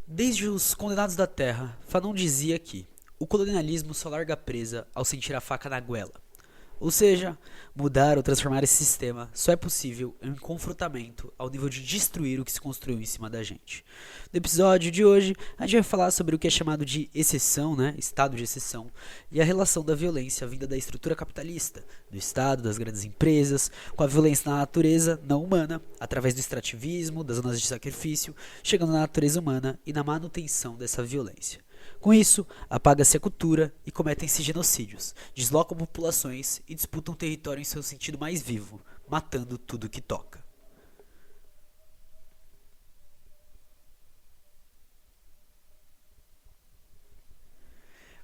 Desde os Condenados da Terra, Fanon dizia que o colonialismo só larga a presa ao sentir a faca na goela. Ou seja, mudar ou transformar esse sistema só é possível em um confrontamento ao nível de destruir o que se construiu em cima da gente. No episódio de hoje, a gente vai falar sobre o que é chamado de exceção, estado de exceção, e a relação da violência vinda da estrutura capitalista, do Estado, das grandes empresas, com a violência na natureza não humana, através do extrativismo, das zonas de sacrifício, chegando na natureza humana e na manutenção dessa violência. Com isso, apaga-se a cultura e cometem-se genocídios, deslocam populações e disputam território em seu sentido mais vivo, matando tudo que toca.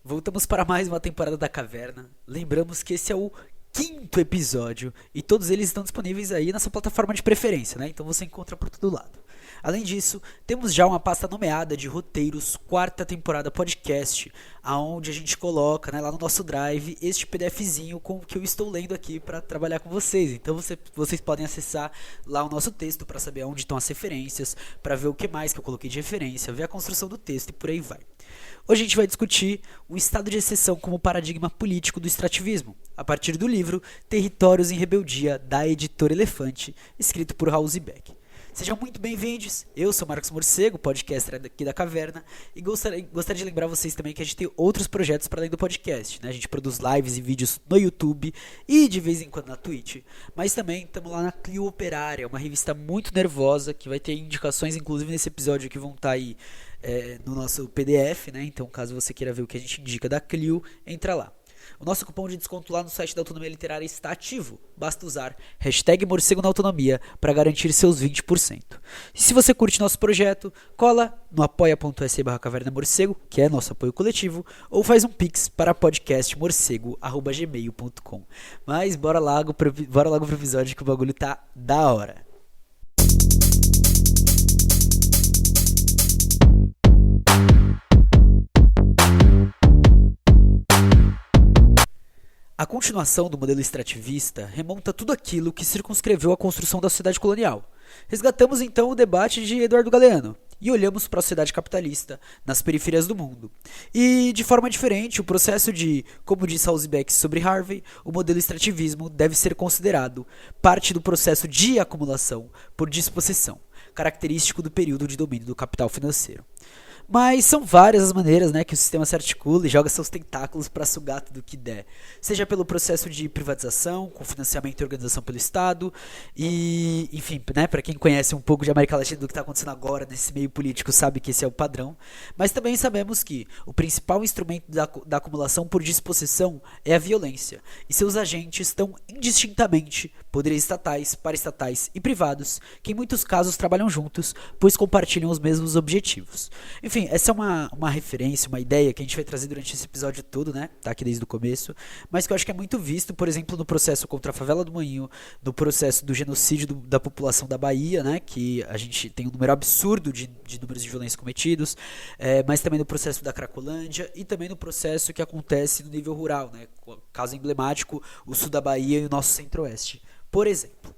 Voltamos para mais uma temporada da Caverna. Lembramos que esse é o quinto episódio e todos eles estão disponíveis aí na sua plataforma de preferência, né? Então você encontra por todo lado. Além disso, temos já uma pasta nomeada de roteiros quarta temporada podcast, aonde a gente coloca, lá no nosso drive este PDFzinho com o que eu estou lendo aqui para trabalhar com vocês. Então vocês podem acessar lá o nosso texto para saber onde estão as referências, para ver o que mais que eu coloquei de referência, ver a construção do texto e por aí vai. Hoje a gente vai discutir o estado de exceção como paradigma político do extrativismo, a partir do livro Territórios em Rebeldia, da editora Elefante, escrito por Raul Zibek. Sejam muito bem-vindos, eu sou Marcos Morcego, podcaster aqui da Caverna, e gostaria de lembrar vocês também que a gente tem outros projetos para além do podcast, A gente produz lives e vídeos no YouTube e de vez em quando na Twitch, mas também estamos lá na Clio Operária, uma revista muito nervosa, que vai ter indicações, inclusive nesse episódio, que vão estar aí no nosso PDF, Então caso você queira ver o que a gente indica da Clio, entra lá. O nosso cupom de desconto lá no site da Autonomia Literária está ativo. Basta usar #morcego na autonomia para garantir seus 20%. E se você curte nosso projeto, cola no apoia.se/caverna-morcego, que é nosso apoio coletivo, ou faz um pix para podcastmorcego@gmail.com. Mas bora logo pro episódio que o bagulho tá da hora. A continuação do modelo extrativista remonta tudo aquilo que circunscreveu a construção da sociedade colonial. Resgatamos então o debate de Eduardo Galeano e olhamos para a sociedade capitalista nas periferias do mundo. E, de forma diferente, o processo de, como disse Halsbeck sobre Harvey, o modelo extrativismo deve ser considerado parte do processo de acumulação por dispossessão, característico do período de domínio do capital financeiro. Mas são várias as maneiras que o sistema se articula e joga seus tentáculos para sugar tudo que der. Seja pelo processo de privatização, com financiamento e organização pelo Estado, e, enfim, para quem conhece um pouco de América Latina do que está acontecendo agora nesse meio político sabe que esse é o padrão. Mas também sabemos que o principal instrumento da acumulação por dispossessão é a violência, e seus agentes estão indistintamente poderes estatais, paraestatais e privados, que em muitos casos trabalham juntos, pois compartilham os mesmos objetivos. Enfim, essa é uma referência, uma ideia que a gente vai trazer durante esse episódio todo, Tá aqui desde o começo, mas que eu acho que é muito visto, por exemplo, no processo contra a favela do Moinho, no processo do genocídio da população da Bahia, Que a gente tem um número absurdo de números de violência cometidos, mas também no processo da Cracolândia e também no processo que acontece no nível rural, Caso emblemático, o sul da Bahia e o nosso centro-oeste, por exemplo.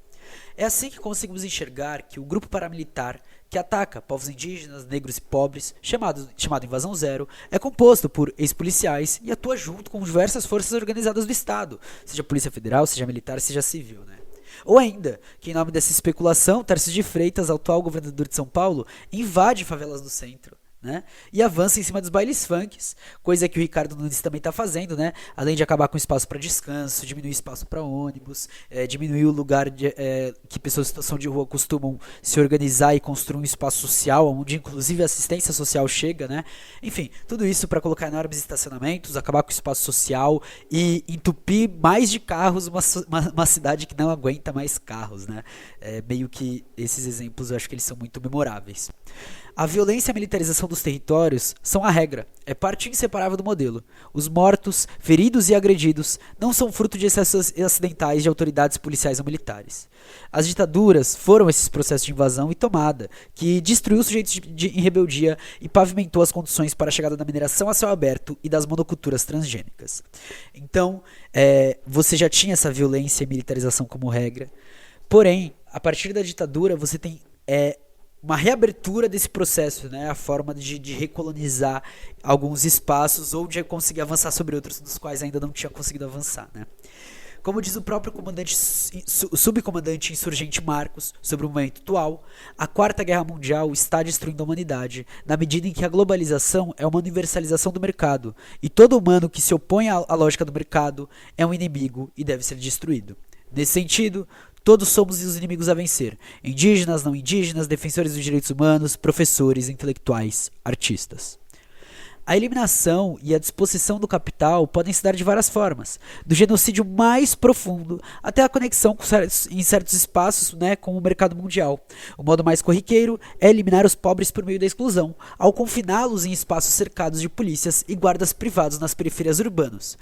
É assim que conseguimos enxergar que o grupo paramilitar que ataca povos indígenas, negros e pobres, chamado Invasão Zero, é composto por ex-policiais e atua junto com diversas forças organizadas do Estado, seja Polícia Federal, seja militar, seja civil, Ou ainda, que em nome dessa especulação, Tarcísio de Freitas, atual governador de São Paulo, invade favelas do centro, e avança em cima dos bailes funks, coisa que o Ricardo Nunes também está fazendo, Além de acabar com espaço para descanso, diminuir espaço para ônibus, diminuir o lugar que pessoas em situação de rua costumam se organizar e construir um espaço social, onde inclusive a assistência social chega, Enfim, tudo isso para colocar enormes estacionamentos, acabar com o espaço social e entupir mais de carros uma cidade que não aguenta mais carros, Meio que esses exemplos eu acho que eles são muito memoráveis. A violência e a militarização dos territórios são a regra, é parte inseparável do modelo. Os mortos, feridos e agredidos não são fruto de excessos acidentais de autoridades policiais ou militares. As ditaduras foram esses processos de invasão e tomada, que destruiu os sujeitos em rebeldia e pavimentou as condições para a chegada da mineração a céu aberto e das monoculturas transgênicas. Então, você já tinha essa violência e militarização como regra, porém, a partir da ditadura você tem uma reabertura desse processo, né? A forma de recolonizar alguns espaços ou de conseguir avançar sobre outros dos quais ainda não tinha conseguido avançar, né? Como diz o próprio subcomandante insurgente Marcos sobre o momento atual, a Quarta Guerra Mundial está destruindo a humanidade, na medida em que a globalização é uma universalização do mercado, e todo humano que se opõe à lógica do mercado é um inimigo e deve ser destruído. Nesse sentido, todos somos os inimigos a vencer: indígenas, não indígenas, defensores dos direitos humanos, professores, intelectuais, artistas. A eliminação e a disposição do capital podem se dar de várias formas, do genocídio mais profundo até a conexão em certos espaços, né, com o mercado mundial. O modo mais corriqueiro é eliminar os pobres por meio da exclusão, ao confiná-los em espaços cercados de polícias e guardas privados nas periferias urbanas.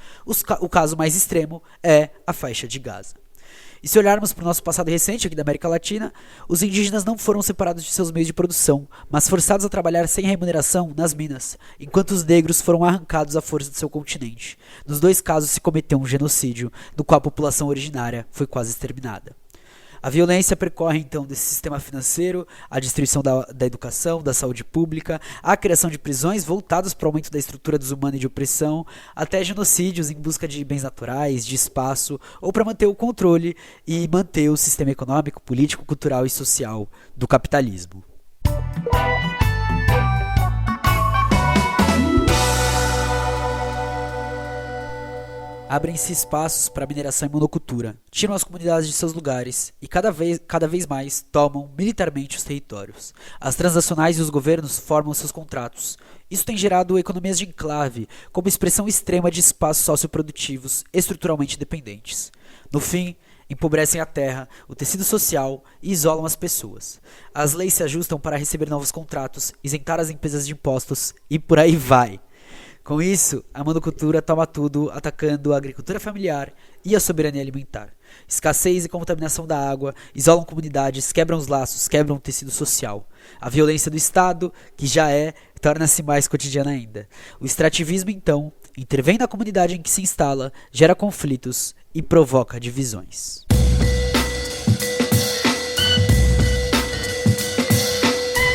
O caso mais extremo é a faixa de Gaza. E se olharmos para o nosso passado recente aqui da América Latina, os indígenas não foram separados de seus meios de produção, mas forçados a trabalhar sem remuneração nas minas, enquanto os negros foram arrancados à força do seu continente. Nos dois casos se cometeu um genocídio, do qual a população originária foi quase exterminada. A violência percorre então desse sistema financeiro, a destruição da educação, da saúde pública, a criação de prisões voltadas para o aumento da estrutura desumana e de opressão, até genocídios em busca de bens naturais, de espaço, ou para manter o controle e manter o sistema econômico, político, cultural e social do capitalismo. Abrem-se espaços para mineração e monocultura, tiram as comunidades de seus lugares e cada vez mais tomam militarmente os territórios. As transnacionais e os governos formam seus contratos. Isso tem gerado economias de enclave, como expressão extrema de espaços socioprodutivos estruturalmente dependentes. No fim, empobrecem a terra, o tecido social e isolam as pessoas. As leis se ajustam para receber novos contratos, isentar as empresas de impostos e por aí vai. Com isso, a monocultura toma tudo, atacando a agricultura familiar e a soberania alimentar. Escassez e contaminação da água isolam comunidades, quebram os laços, quebram o tecido social. A violência do Estado, que já torna-se mais cotidiana ainda. O extrativismo, então, intervém na comunidade em que se instala, gera conflitos e provoca divisões.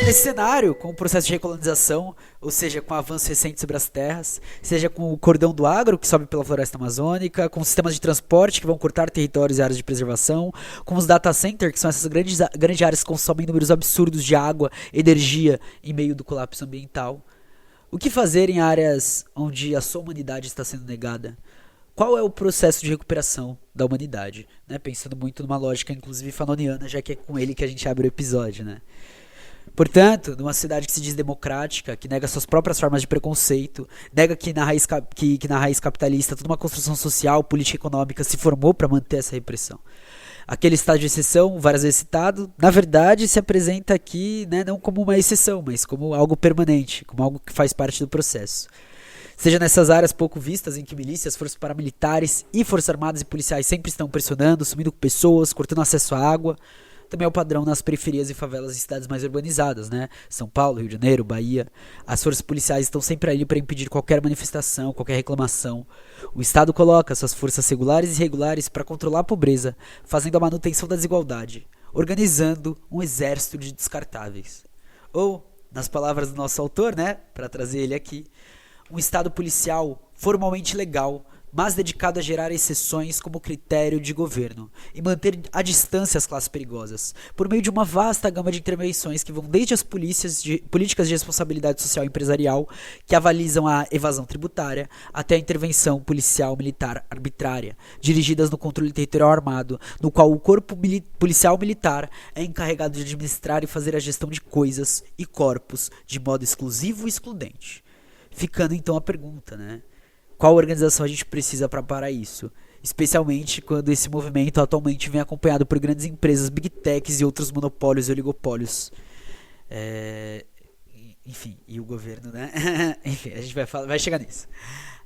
Nesse cenário, com o processo de recolonização, ou seja, com o avanço recente sobre as terras, seja com o cordão do agro, que sobe pela floresta amazônica, com sistemas de transporte que vão cortar territórios e áreas de preservação, com os data centers, que são essas grandes áreas que consomem números absurdos de água, energia, em meio do colapso ambiental. O que fazer em áreas onde a sua humanidade está sendo negada? Qual é o processo de recuperação da humanidade? Né? Pensando muito numa lógica, inclusive, fanoniana, já que é com ele que a gente abre o episódio, né? Portanto, numa sociedade que se diz democrática, que nega suas próprias formas de preconceito, nega que na raiz capitalista toda uma construção social, política e econômica se formou para manter essa repressão. Aquele estado de exceção, várias vezes citado, na verdade se apresenta aqui, né, não como uma exceção, mas como algo permanente, como algo que faz parte do processo. Seja nessas áreas pouco vistas em que milícias, forças paramilitares e forças armadas e policiais sempre estão pressionando, sumindo pessoas, cortando acesso à água. Também é o padrão nas periferias e favelas em cidades mais urbanizadas, né? São Paulo, Rio de Janeiro, Bahia. As forças policiais estão sempre ali para impedir qualquer manifestação, qualquer reclamação. O Estado coloca suas forças regulares e irregulares para controlar a pobreza, fazendo a manutenção da desigualdade, organizando um exército de descartáveis. Ou, nas palavras do nosso autor, né? Para trazer ele aqui, um Estado policial formalmente legal, mas dedicado a gerar exceções como critério de governo e manter à distância as classes perigosas, por meio de uma vasta gama de intervenções que vão desde as políticas de responsabilidade social e empresarial, que avalizam a evasão tributária, até a intervenção policial militar arbitrária, dirigidas no controle territorial armado, no qual o corpo policial militar é encarregado de administrar e fazer a gestão de coisas e corpos de modo exclusivo e excludente. Ficando então a pergunta, né? Qual organização a gente precisa para parar isso? Especialmente quando esse movimento atualmente vem acompanhado por grandes empresas, big techs e outros monopólios e oligopólios. Enfim, e o governo, né? Enfim, a gente vai chegar nisso.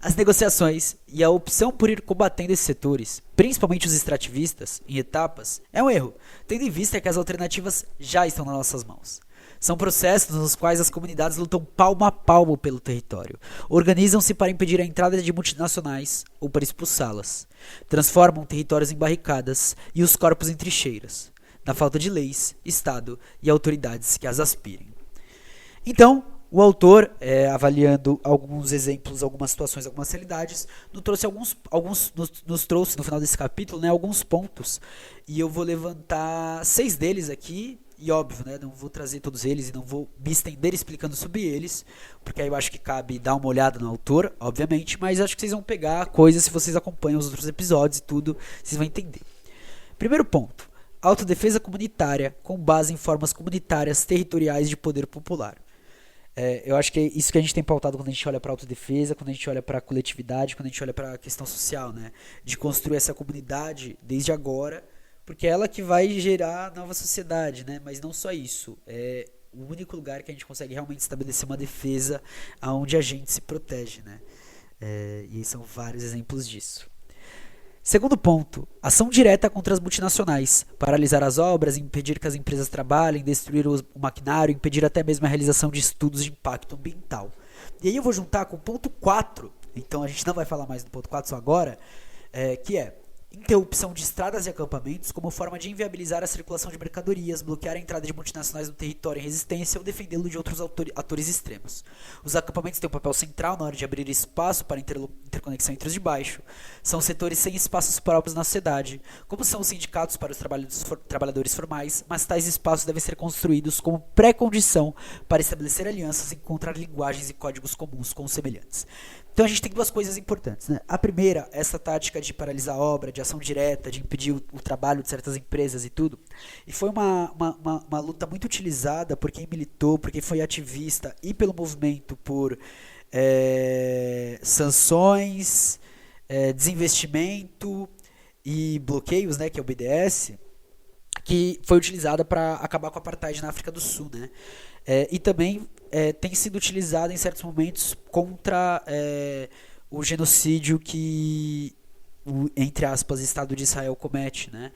As negociações e a opção por ir combatendo esses setores, principalmente os extrativistas, em etapas, é um erro, tendo em vista que as alternativas já estão nas nossas mãos. São processos nos quais as comunidades lutam palmo a palmo pelo território, organizam-se para impedir a entrada de multinacionais ou para expulsá-las, transformam territórios em barricadas e os corpos em trincheiras. na falta de leis, Estado e autoridades que as aspirem. Então, o autor, avaliando alguns exemplos, algumas situações, algumas realidades, nos trouxe no final desse capítulo, né, alguns pontos, e eu vou levantar 6 deles aqui, e óbvio, né, não vou trazer todos eles e não vou me estender explicando sobre eles, porque aí eu acho que cabe dar uma olhada no autor, obviamente, mas acho que vocês vão pegar coisas, se vocês acompanham os outros episódios e tudo, vocês vão entender. Primeiro ponto, autodefesa comunitária com base em formas comunitárias territoriais de poder popular. Eu acho que é isso que a gente tem pautado quando a gente olha para a autodefesa, quando a gente olha para a coletividade, quando a gente olha para a questão social, né? De construir essa comunidade desde agora, porque é ela que vai gerar nova sociedade, né? Mas não só isso, é o único lugar que a gente consegue realmente estabelecer uma defesa onde a gente se protege, né? E aí são vários exemplos disso. Segundo ponto, ação direta contra as multinacionais, paralisar as obras, impedir que as empresas trabalhem, destruir o maquinário, impedir até mesmo a realização de estudos de impacto ambiental. E aí eu vou juntar com o ponto 4, então a gente não vai falar mais do ponto 4 só agora, que é interrupção de estradas e acampamentos como forma de inviabilizar a circulação de mercadorias, bloquear a entrada de multinacionais no território em resistência ou defendê-lo de outros atores extremos. Os acampamentos têm um papel central na hora de abrir espaço para interconexão entre os de baixo. São setores sem espaços próprios na sociedade, como são os sindicatos para os trabalhadores formais, mas tais espaços devem ser construídos como pré-condição para estabelecer alianças e encontrar linguagens e códigos comuns com os semelhantes. Então a gente tem duas coisas importantes, né? A primeira, essa tática de paralisar a obra, de ação direta, de impedir o trabalho de certas empresas e tudo. E foi uma luta muito utilizada por quem militou, por quem foi ativista e pelo movimento por sanções, desinvestimento e bloqueios, né, que é o BDS, que foi utilizada para acabar com a apartheid na África do Sul, né? E também tem sido utilizada em certos momentos contra o genocídio que o, entre aspas, Estado de Israel comete, né?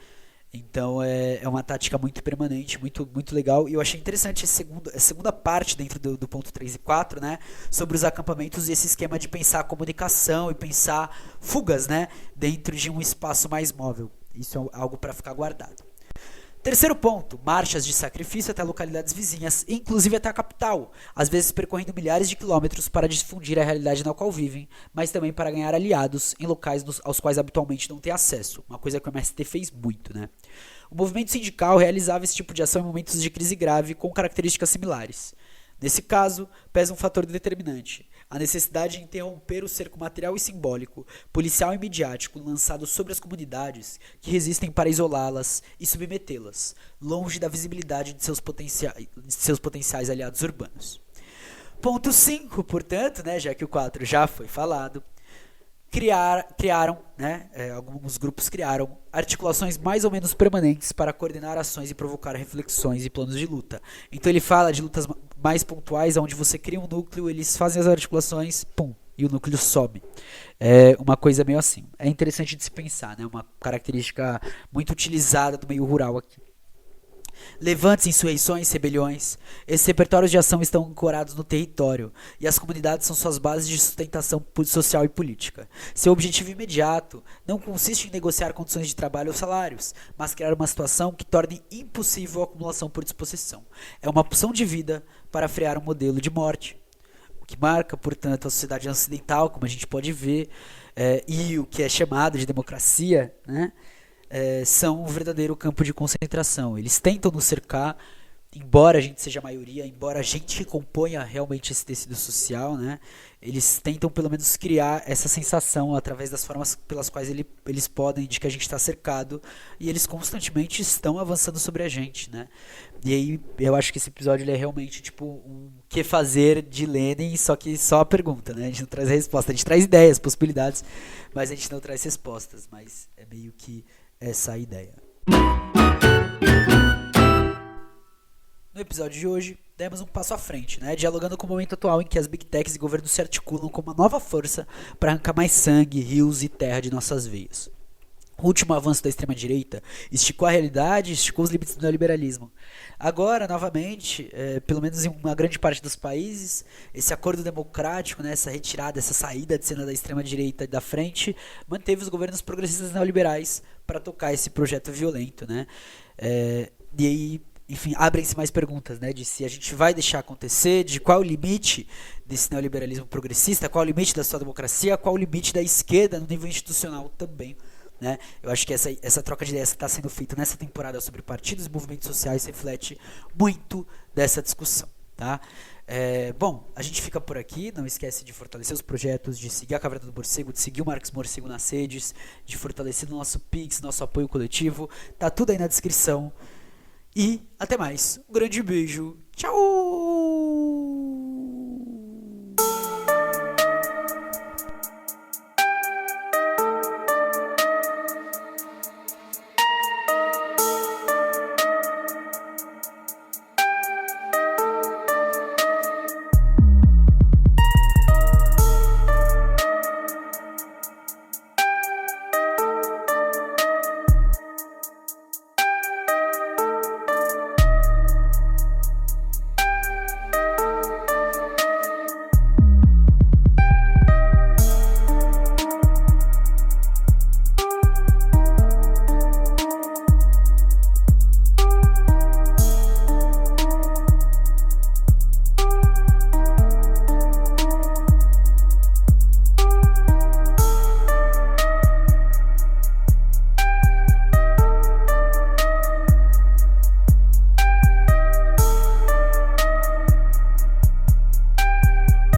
Então é uma tática muito permanente, muito, muito legal. E eu achei interessante a segunda parte dentro do ponto 3 e 4, né? Sobre os acampamentos e esse esquema de pensar a comunicação e pensar fugas, né? Dentro de um espaço mais móvel. Isso é algo para ficar guardado. Terceiro ponto, marchas de sacrifício até localidades vizinhas, inclusive até a capital, às vezes percorrendo milhares de quilômetros para difundir a realidade na qual vivem, mas também para ganhar aliados em locais aos quais habitualmente não têm acesso, uma coisa que o MST fez muito, né? O movimento sindical realizava esse tipo de ação em momentos de crise grave com características similares. Nesse caso, pesa um fator determinante, a necessidade de interromper o cerco material e simbólico, policial e midiático lançado sobre as comunidades que resistem para isolá-las e submetê-las, longe da visibilidade de seus potenciais aliados urbanos. Ponto 5, portanto, né, já que o 4 já foi falado, criaram, né, alguns grupos criaram articulações mais ou menos permanentes para coordenar ações e provocar reflexões e planos de luta. Então ele fala de lutas mais pontuais, onde você cria um núcleo, eles fazem as articulações, pum, e o núcleo some. É uma coisa meio assim. É interessante de se pensar, né? Uma característica muito utilizada do meio rural aqui. Levantes, insurreições, rebeliões. Esses repertórios de ação estão ancorados no território, e as comunidades são suas bases de sustentação social e política. Seu objetivo imediato não consiste em negociar condições de trabalho ou salários, mas criar uma situação que torne impossível a acumulação por disposição. É uma opção de vida para frear um modelo de morte. O que marca, portanto, a sociedade ocidental, como a gente pode ver, e o que é chamado de democracia, né? São um verdadeiro campo de concentração. Eles tentam nos cercar, embora a gente seja a maioria, embora a gente componha realmente esse tecido social, né? Eles tentam pelo menos criar essa sensação através das formas pelas quais eles podem, de que a gente está cercado, e eles constantemente estão avançando sobre a gente, né? E aí eu acho que esse episódio ele é realmente tipo um que fazer de Lenin, só que só a pergunta, né? A gente não traz a resposta, a gente traz ideias, possibilidades, mas a gente não traz respostas, mas é meio que essa a ideia. No episódio de hoje, demos um passo à frente, né? Dialogando com o momento atual em que as Big Techs e governos se articulam com uma nova força para arrancar mais sangue, rios e terra de nossas veias. O último avanço da extrema-direita esticou a realidade, esticou os limites do neoliberalismo. Agora, novamente, pelo menos em uma grande parte dos países, esse acordo democrático, né, essa retirada, essa saída de cena da extrema-direita da frente, manteve os governos progressistas neoliberais para tocar esse projeto violento, né? E aí, enfim, abrem-se mais perguntas, né? De se a gente vai deixar acontecer, de qual é o limite desse neoliberalismo progressista, qual é o limite da sua democracia, qual é o limite da esquerda no nível institucional também. Né? Eu acho que essa troca de ideias que está sendo feita nessa temporada sobre partidos e movimentos sociais reflete muito dessa discussão. Tá? Bom, a gente fica por aqui. Não esquece de fortalecer os projetos, de seguir a Caverna do Morcego, de seguir o Marcos Morcego nas redes, de fortalecer o nosso Pix, nosso apoio coletivo. Tá tudo aí na descrição. E até mais. Um grande beijo. Tchau!